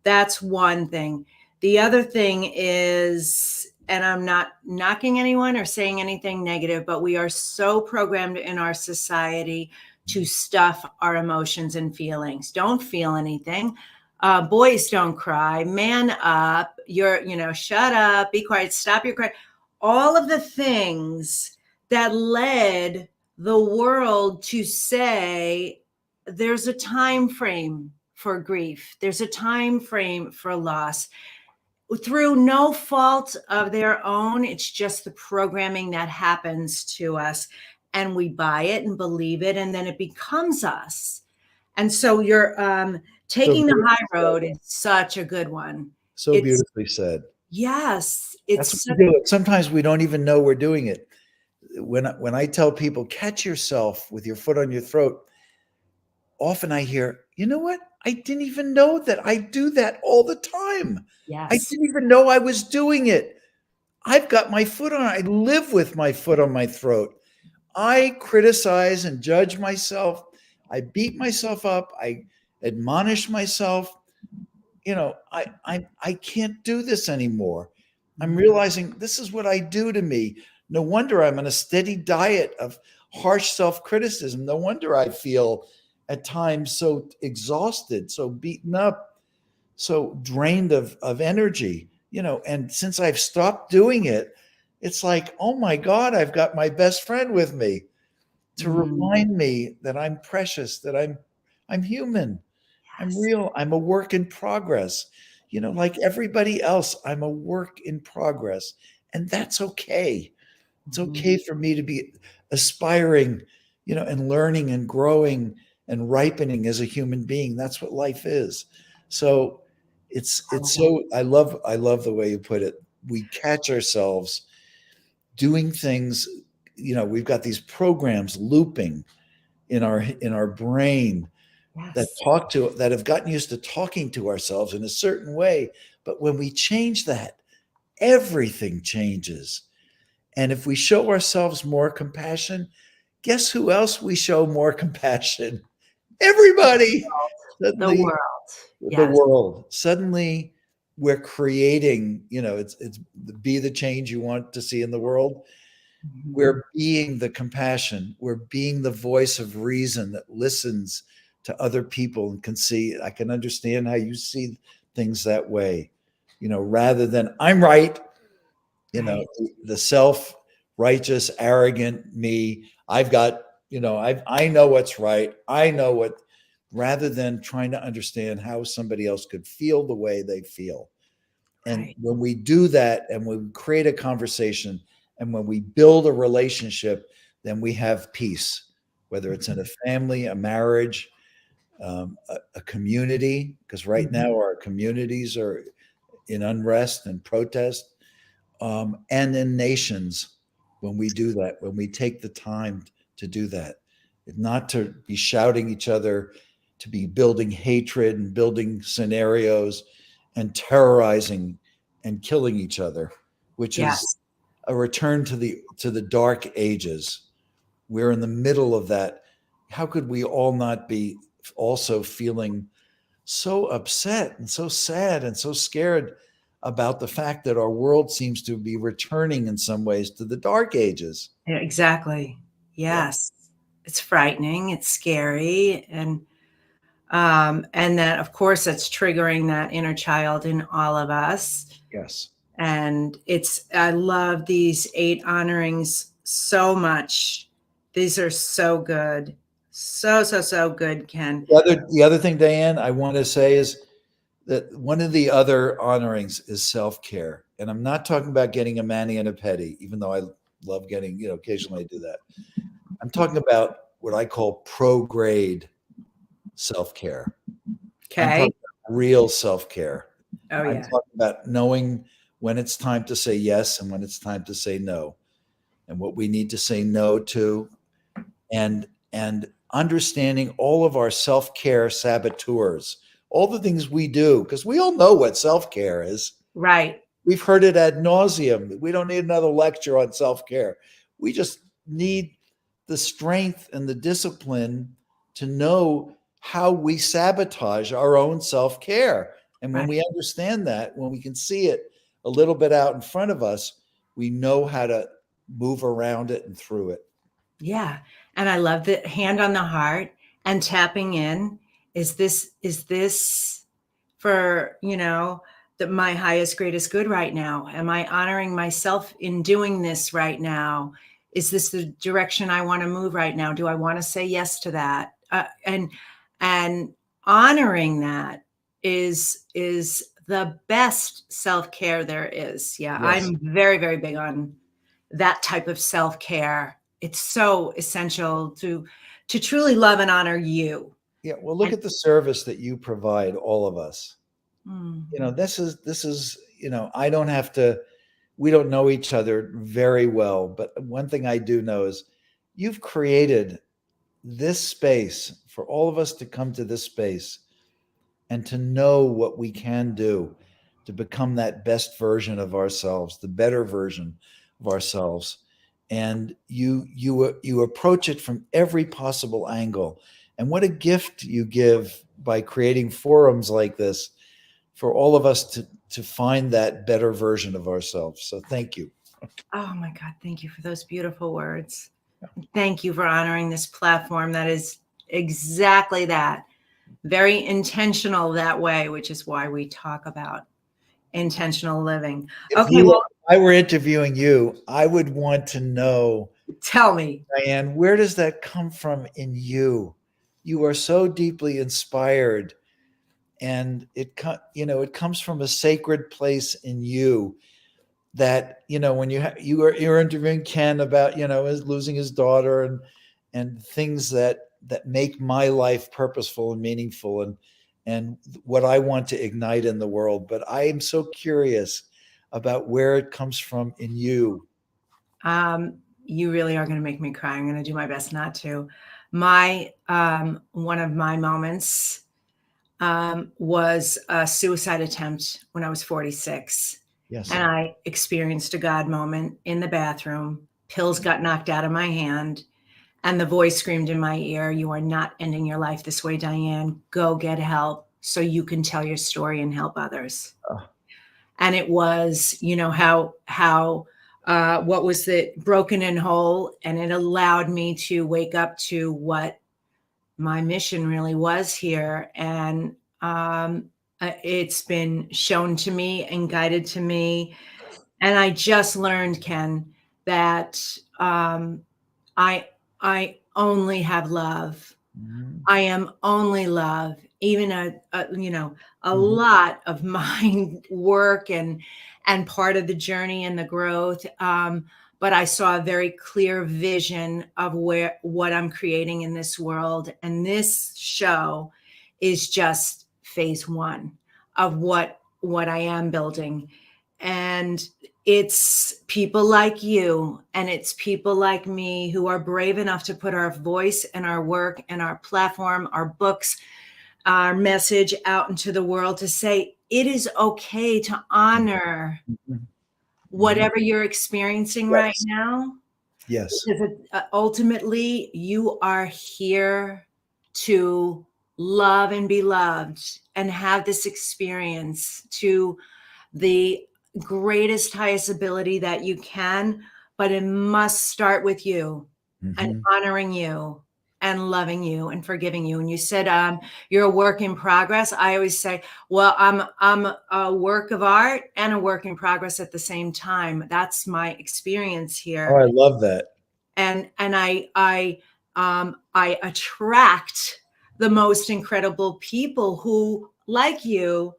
Speaker 1: That's one thing. The other thing is, and I'm not knocking anyone or saying anything negative, but we are so programmed in our society to stuff our emotions and feelings. Don't feel anything. Boys don't cry. Man up. Shut up. Be quiet. Stop your crying. All of the things that led the world to say there's a time frame for grief. There's a time frame for loss through no fault of their own. It's just the programming that happens to us, and we buy it and believe it, and then it becomes us. And so you're
Speaker 2: So
Speaker 1: taking the high
Speaker 2: beautifully
Speaker 1: road
Speaker 2: said.
Speaker 1: is such a good one.
Speaker 2: So
Speaker 1: It's
Speaker 2: beautifully said.
Speaker 1: yes,
Speaker 2: That's what
Speaker 1: it's
Speaker 2: we do. Sometimes we don't even know we're doing it. When I tell people, catch yourself with your foot on your throat, often I hear, you know what? I didn't even know that I do that all the time. I
Speaker 1: yes.
Speaker 2: didn't even know I was doing it. I've got my foot on, I live with my foot on my throat. I criticize and judge myself. I beat myself up. I admonish myself. I can't do this anymore. I'm realizing this is what I do to me. No wonder I'm on a steady diet of harsh self-criticism. No wonder I feel at times so exhausted, so beaten up, so drained of energy. And since I've stopped doing it, it's like, oh my God, I've got my best friend with me to
Speaker 1: Mhm.
Speaker 2: remind me that I'm precious, that I'm human. I'm
Speaker 1: Yes.
Speaker 2: real. I'm a work in progress. Like everybody else, I'm a work in progress. And that's okay. It's
Speaker 1: Mhm.
Speaker 2: okay for me to be aspiring, and learning and growing and ripening as a human being. That's what life is. So
Speaker 1: I love
Speaker 2: it's
Speaker 1: that.
Speaker 2: so I love the way you put it. We catch ourselves doing things, we've got these programs looping in our brain
Speaker 1: Yes.
Speaker 2: that have gotten used to talking to ourselves in a certain way. But when we change that, everything changes. And if we show ourselves more compassion, guess who else we show more compassion? Everybody.
Speaker 1: The
Speaker 2: Suddenly,
Speaker 1: world.
Speaker 2: the
Speaker 1: Yes.
Speaker 2: world. Suddenly, we're creating. It's be the change you want to see in the world.
Speaker 1: Mhm.
Speaker 2: We're being the compassion. We're being the voice of reason that listens to other people and can see, I can understand how you see things that way, rather than I'm right,
Speaker 1: Right.
Speaker 2: the self righteous, arrogant me. I've got, I know what's right. I know what, rather than trying to understand how somebody else could feel the way they feel. And
Speaker 1: Right.
Speaker 2: when we do that and we create a conversation and when we build a relationship, then we have peace, whether it's in a family, a marriage, a community, because right
Speaker 1: Mhm.
Speaker 2: now our communities are in unrest and protest, and in nations. When we do that, when we take the time to do that, not to be shouting each other, to be building hatred and building scenarios and terrorizing and killing each other, which is
Speaker 1: Yes.
Speaker 2: a return to the dark ages. We're in the middle of that. How could we all not be also feeling so upset and so sad and so scared about the fact that our world seems to be returning in some ways to the dark ages?
Speaker 1: Yeah, exactly.
Speaker 2: Yeah.
Speaker 1: Yes. It's frightening, it's scary, and that, of course, that's triggering that inner child in all of us.
Speaker 2: Yes.
Speaker 1: And I love these 8 honorings so much. These are so good. So, so, so good, Ken.
Speaker 2: The other thing, Diane, I want to say is that one of the other honorings is self-care. And I'm not talking about getting a mani and a pedi, even though I love getting, occasionally I do that. I'm talking about what I call pro-grade self-care. I'm
Speaker 1: Okay.
Speaker 2: talking about real self-care.
Speaker 1: Oh,
Speaker 2: I'm
Speaker 1: yeah.
Speaker 2: talking about knowing when it's time to say yes and when it's time to say no, and what we need to say no to, and understanding all of our self-care saboteurs, all the things we do, because we all know what self-care is.
Speaker 1: Right.
Speaker 2: We've heard it ad nauseum. We don't need another lecture on self-care. We just need the strength and the discipline to know how we sabotage our own self-care. And when
Speaker 1: Right.
Speaker 2: we understand that, when we can see it a little bit out in front of us, we know how to move around it and through it.
Speaker 1: Yeah. And I love the hand on the heart and tapping in. Is this for, my highest, greatest good right now? Am I honoring myself in doing this right now? Is this the direction I want to move right now? Do I want to say yes to that? And honoring that is the best self-care there is. Yeah,
Speaker 2: Yes.
Speaker 1: I'm very, very big on that type of self-care. It's so essential to truly love and honor you.
Speaker 2: Yeah, well, look
Speaker 1: And
Speaker 2: at the service that you provide all of us. You know,
Speaker 1: mm,
Speaker 2: this is, I don't have to, we don't know each other very well, but one thing I do know is you've created this space for all of us to come to this space and to know what we can do to become that best version of ourselves, the better version of ourselves. And you approach it from every possible angle. And what a gift you give by creating forums like this for all of us to find that better version of ourselves. So thank you.
Speaker 1: oh my God, thank you for those beautiful words. Thank you for honoring this platform that is exactly that, very intentional that way, which is why we talk about intentional living.
Speaker 2: If
Speaker 1: Okay, well,
Speaker 2: I were interviewing you, I would want to know,
Speaker 1: tell me.
Speaker 2: Diane, where does that come from in you? You are so deeply inspired, and it comes from a sacred place in you that when you're interviewing Ken about his losing his daughter and things that make my life purposeful and meaningful and what I want to ignite in the world. But I am so curious about where it comes from in you.
Speaker 1: You really are going to make me cry. I'm going to do my best not to. My one of my moments was a suicide attempt when I was 46.
Speaker 2: Yes.
Speaker 1: And I experienced a God moment in the bathroom. Pills got knocked out of my hand. And the voice screamed in my ear, "You are not ending your life this way, Diane. Go get help so you can tell your story and help others."
Speaker 2: Oh.
Speaker 1: And it was, what was it, broken and whole. And it allowed me to wake up to what my mission really was here. And it's been shown to me and guided to me. And I just learned, Ken, that I I only have love.
Speaker 2: Mhm.
Speaker 1: I am only love. Even a
Speaker 2: Mhm.
Speaker 1: lot of my work and part of the journey and the growth. But I saw a very clear vision of what I'm creating in this world, and this show is just phase one of what I am building. And it's people like you and it's people like me who are brave enough to put our voice and our work and our platform, our books, our message out into the world to say it is okay to honor
Speaker 2: Mhm. Mhm.
Speaker 1: whatever you're experiencing right
Speaker 2: Yes.
Speaker 1: now,
Speaker 2: Yes.
Speaker 1: because ultimately you are here to love and be loved and have this experience to the greatest, highest ability that you can, but it must start with you and
Speaker 2: Mhm.
Speaker 1: honoring you and loving you and forgiving you. And you said you're a work in progress. I always say, well, I'm a work of art and a work in progress at the same time. That's my experience
Speaker 2: Oh,
Speaker 1: here.
Speaker 2: I love that.
Speaker 1: And I attract the most incredible people who, like you,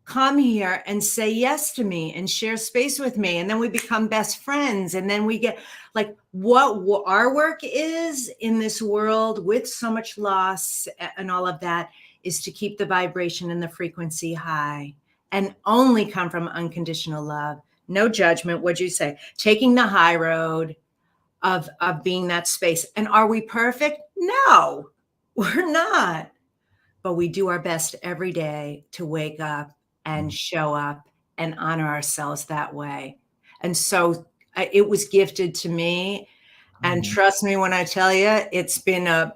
Speaker 1: come here and say yes to me and share space with me, and then we become best friends, and then we get like what our work is in this world with so much loss and all of that is to keep the vibration and the frequency high and only come from unconditional love, no judgment. What'd you say? Taking the high road of being that space. And are we perfect? No, we're not. But we do our best every day to wake up and show up and honor ourselves that way. And so it was gifted to me. And
Speaker 2: Mhm.
Speaker 1: trust me when I tell you, it's been a,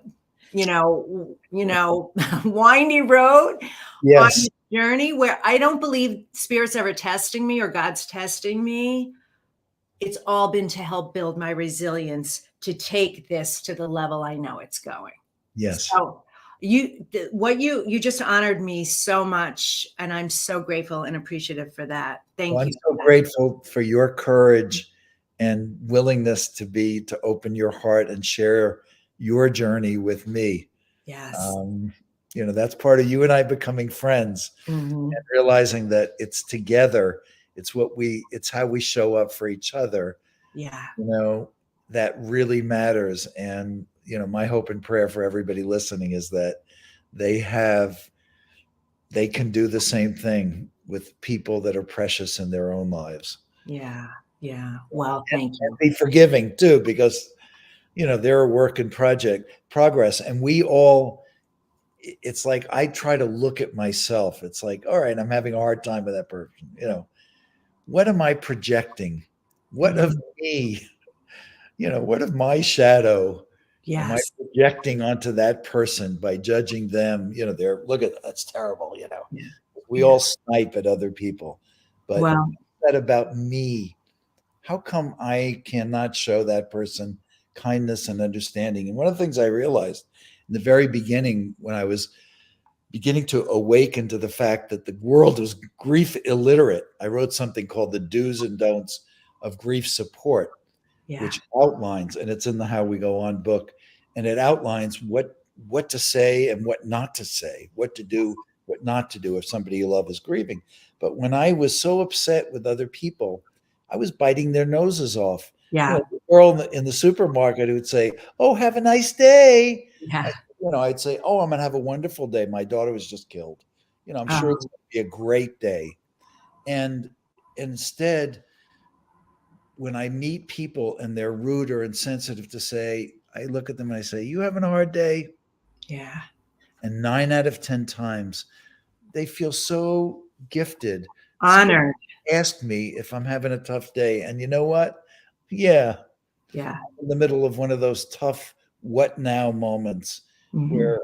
Speaker 1: windy road on
Speaker 2: Yes.
Speaker 1: this journey where I don't believe spirit's ever testing me or God's testing me. It's all been to help build my resilience to take this to the level I know it's going.
Speaker 2: Yes.
Speaker 1: So you just honored me so much, and I'm so grateful and appreciative for that.
Speaker 2: Well,
Speaker 1: Thank
Speaker 2: I'm
Speaker 1: you
Speaker 2: so
Speaker 1: for
Speaker 2: grateful for your courage and willingness to open your heart and share your journey with me.
Speaker 1: that. Yes.
Speaker 2: Um, that's part of you and I becoming friends and
Speaker 1: Mhm.
Speaker 2: realizing that it's together. It's how we show up for each other,
Speaker 1: Yeah.
Speaker 2: you know, that really matters. And, my hope and prayer for everybody listening is that they can do the same thing with people that are precious in their own lives.
Speaker 1: Yeah. Yeah. Well, thank you.
Speaker 2: Be forgiving too, because they're a work in progress, and we all. It's like I try to look at myself. It's like, all right, I'm having a hard time with that person. What am I projecting? What of
Speaker 1: Mhm.
Speaker 2: me? What of my shadow am I
Speaker 1: Yes.
Speaker 2: projecting onto that person by judging them? They're look at that's terrible.
Speaker 1: Yeah.
Speaker 2: We
Speaker 1: Yeah.
Speaker 2: all snipe at other people, but
Speaker 1: Well,
Speaker 2: that about me. How come I cannot show that person kindness and understanding? And one of the things I realized in the very beginning, when I was beginning to awaken to the fact that the world was grief illiterate, I wrote something called the do's and don'ts of grief support,
Speaker 1: yeah.
Speaker 2: which outlines, and it's in the How We Go On book, and it outlines what to say and what not to say, what to do, what not to do if somebody you love is grieving. But when I was so upset with other people, I was biting their noses off.
Speaker 1: Yeah.
Speaker 2: The girl in the supermarket who would say, "Oh, have a nice day."
Speaker 1: Yeah.
Speaker 2: I'd say, "Oh, I'm gonna have a wonderful day. My daughter was just killed. I'm sure it's
Speaker 1: Oh,
Speaker 2: gonna be a great day." And instead, when I meet people and they're rude or insensitive to say, I look at them and I say, "You having a hard day?"
Speaker 1: yeah.
Speaker 2: And 9 out of 10 times, they feel so gifted. Somebody
Speaker 1: Honored.
Speaker 2: asked me if I'm having a tough day. And you know what? Yeah,
Speaker 1: Yeah.
Speaker 2: in the middle of one of those tough what now moments
Speaker 1: Hmm.
Speaker 2: where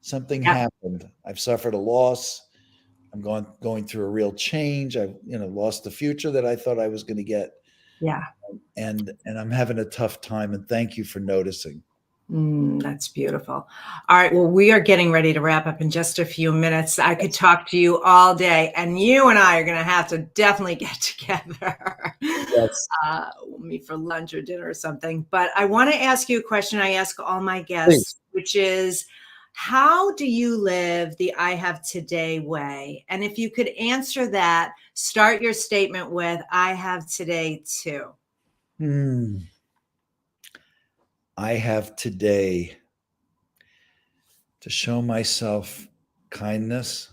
Speaker 2: something
Speaker 1: Yeah.
Speaker 2: happened. I've suffered a loss. I'm going through a real change. I've lost the future that I thought I was going to get,
Speaker 1: Yeah.
Speaker 2: and I'm having a tough time. And thank you for noticing.
Speaker 1: That's beautiful. All right. Well, we are getting ready to wrap up in just a few minutes. I could talk to you all day, and you and I are going to have to definitely get together.
Speaker 2: Yes,
Speaker 1: We'll meet for lunch or dinner or something. But I want to ask you a question I ask all my
Speaker 2: please.
Speaker 1: guests, which is, how do you live the I have today way? And if you could answer that, start your statement with, I have today too.
Speaker 2: I have today to show myself kindness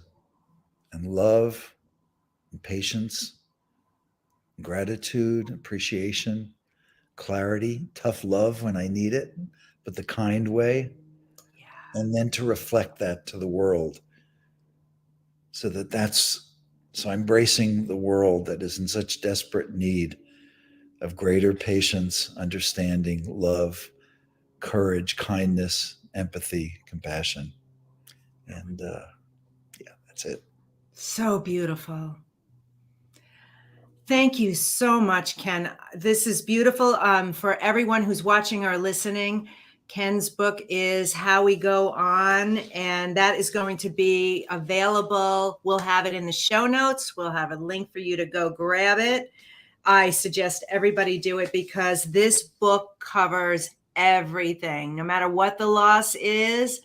Speaker 2: and love and patience, gratitude, appreciation, clarity, tough love when I need it, but the kind way,
Speaker 1: Yeah.
Speaker 2: and then to reflect that to the world so I'm embracing the world that is in such desperate need of greater patience, understanding, love, courage, kindness, empathy, compassion. And yeah, that's it.
Speaker 1: So beautiful. Thank you so much, Ken. This is beautiful. For everyone who's watching or listening, Ken's book is How We Go On, and that is going to be available. We'll have it in the show notes. We'll have a link for you to go grab it. I suggest everybody do it because this book covers everything. No matter what the loss is,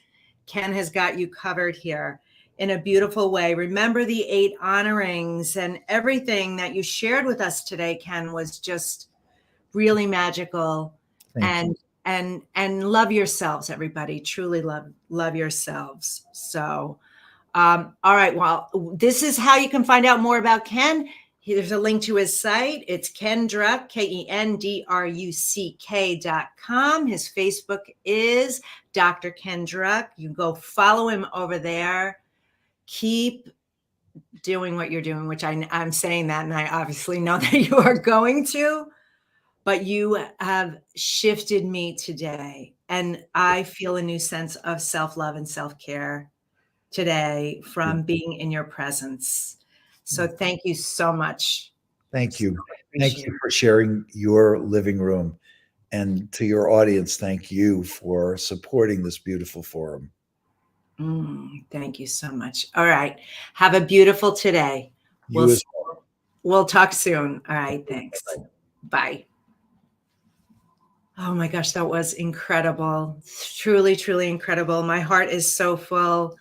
Speaker 1: Ken has got you covered here in a beautiful way. Remember the 8 honorings, and everything that you shared with us today, Ken, was just really magical.
Speaker 2: Thank you.
Speaker 1: And love yourselves, everybody. Truly love yourselves. So all right. Well, this is how you can find out more about Ken. There's a link to his site. It's Ken Druck, KenDruck.com. His Facebook is Dr. Ken Druck. You go follow him over there. Keep doing what you're doing, which I'm saying that, and I obviously know that you are going to, but you have shifted me today. And I feel a new sense of self-love and self-care today from being in your presence. So thank you so much.
Speaker 2: Thank
Speaker 1: So
Speaker 2: you. Thank
Speaker 1: appreciate
Speaker 2: you for sharing your living room. And to your audience, thank you for supporting this beautiful forum.
Speaker 1: it. Thank you so much. All right. Have a beautiful today.
Speaker 2: You as well.
Speaker 1: We'll talk soon. All right. Thanks. Bye. Oh my gosh, that was incredible. Truly, truly incredible. My heart is so full.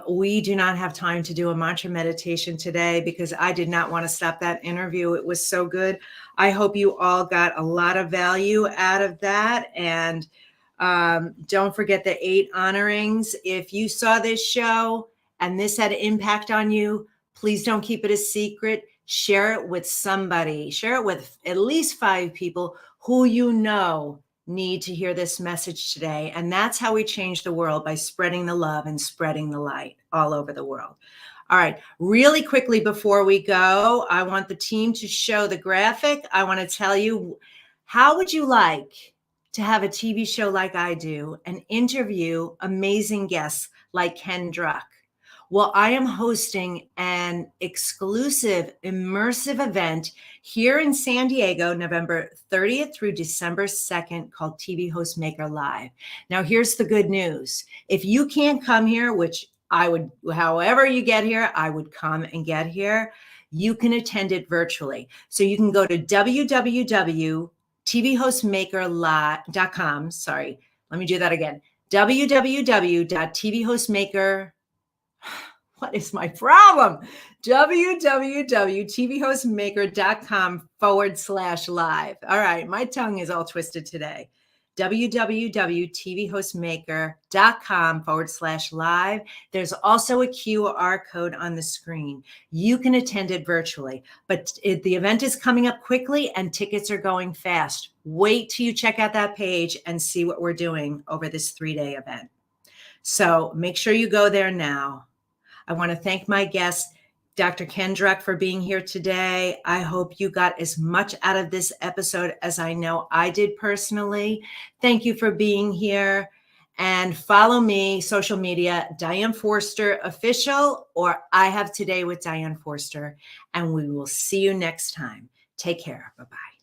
Speaker 1: We do not have time to do a mantra meditation today because I did not want to stop that interview. It was so good. I hope you all got a lot of value out of that. And Don't forget the 8 honorings. If you saw this show and this had an impact on you, please don't keep it a secret. Share it with somebody. Share it with at least 5 people who you know need to hear this message today. And that's how we change the world, by spreading the love and spreading the light all over the world. All right, really quickly before we go, I want the team to show the graphic. I want to tell you, how would you like to have a TV show like I do and interview amazing guests like Ken Druck? Well, I am hosting an exclusive immersive event here in San Diego, November 30th through December 2nd, called TV Host Maker Live. Now, here's the good news. If you can't come here, which I would, however you get here, I would come and get here, you can attend it virtually. So you can go to www.tvhostmaker.com. Sorry, let me do that again. www.tvhostmaker. What is my problem? www.tvhostmaker.com/live. All right, my tongue is all twisted today. www.tvhostmaker.com/live. There's also a QR code on the screen. You can attend it virtually, but the event is coming up quickly and tickets are going fast. Wait till you check out that page and see what we're doing over this 3-day event. So make sure you go there now. I want to thank my guest, Dr. Ken Druck, for being here today. I hope you got as much out of this episode as I know I did personally. Thank you for being here. And follow me, social media, Diane Forster Official, or I Have Today with Diane Forster. And we will see you next time. Take care. Bye-bye.